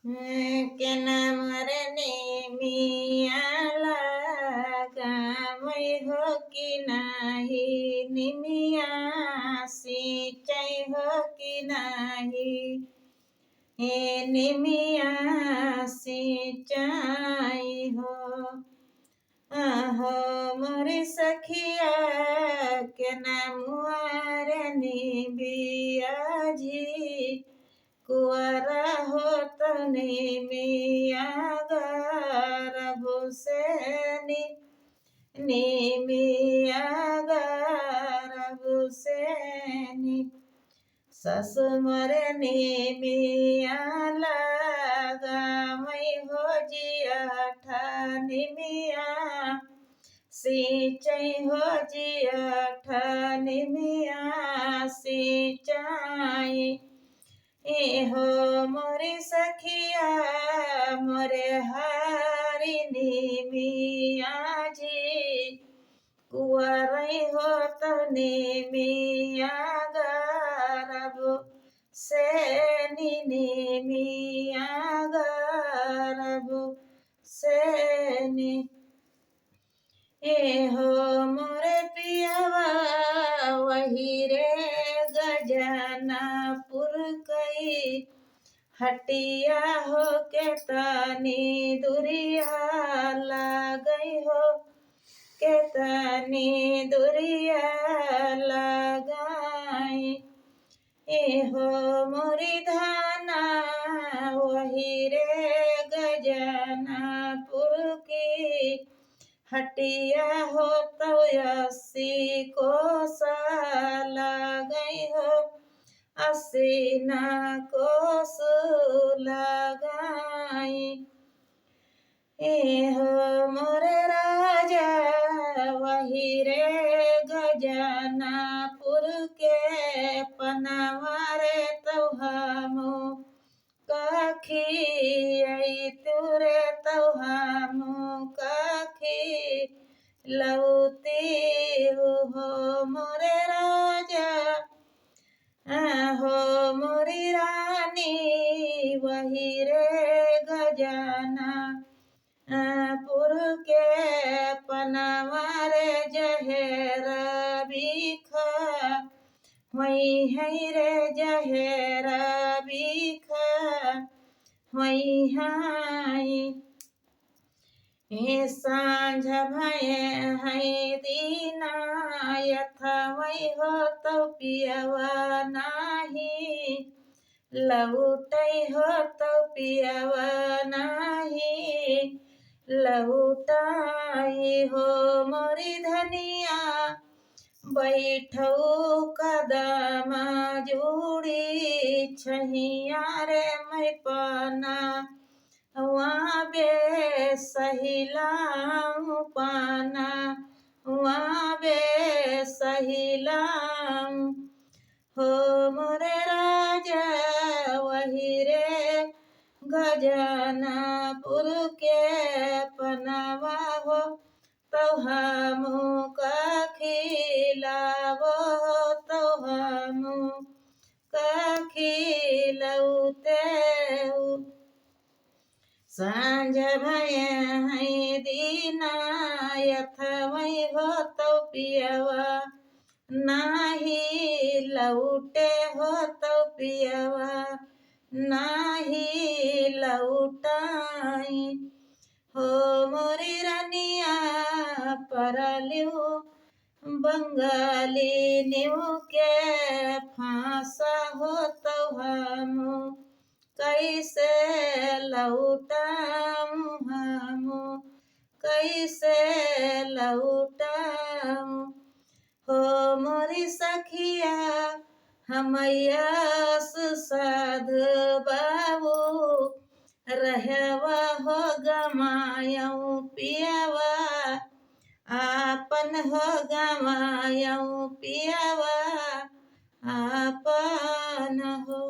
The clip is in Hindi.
के नाम रे मिया लगामै हो कि नाही निमिया सिंचाइ हो कि नाही हे निमिया सिंचाइ हो आहो मोरी सखिया के नामुआ रे निबियाजी कुआरा हो तने मिया गरबुसेनी निमिया गरबुसेनी सासु मरे निमिया लगामै हो जिया निमिया सिंचाइ हो जिया निमिया सिंचाइ ए हो मोरी सखिया मोरे हारी निमिया जी कुआरै हो तने मिया गरबु सेनी निमिया गरबु सेनी ए हो मोरे पियावा वही रे गजनपुर कई हटिया हो के तनी दुरिया लगई हो के तनी दुरिया लगाई ए हो मोरी धाना वही रे गजनपुर की हटिया हो तो 80 कोस लगई हो 80 कोस लगाई ए हो मोरे राजा वही रे गजनपुर के पनवारे तो हमो काखी आई तुरे तो हमो काखी लौती हो मोरे राजा हो मोरी रानी वही रे गजाना पुर के पनवारे जहेर बिखा वही है रे जहेर बिखा वही हाई हे सांझ भय है दीना यथावै हो तो पियवा नाही लौटै हो तो पियवा नाही लौटाई हो मोरी धनिया बैठौ कदम जुड़ी छहिया रे मै पना वहाँ बे सहिलाऊं पाना वहाँ बे सहिलाऊं हो मोरे राजा वही रे गजनपुर के पनवा हो तो हम का खिलावो तो हम का खिलौते सांझ भय है दीना यथावै हो तो पियवा नाही लौटे हो तो पियवा नाही लौटाई हो मोरी रनिया परलियो बंगाली न्यू के फांसा हो तो हम कैसे लौटाऊं हम कैसे लौटाऊं हो मोरी सखिया हमयस साध बाबू रहवा हो गमायऊ पियावा आपन हो गमायऊ पियावा आपन हो।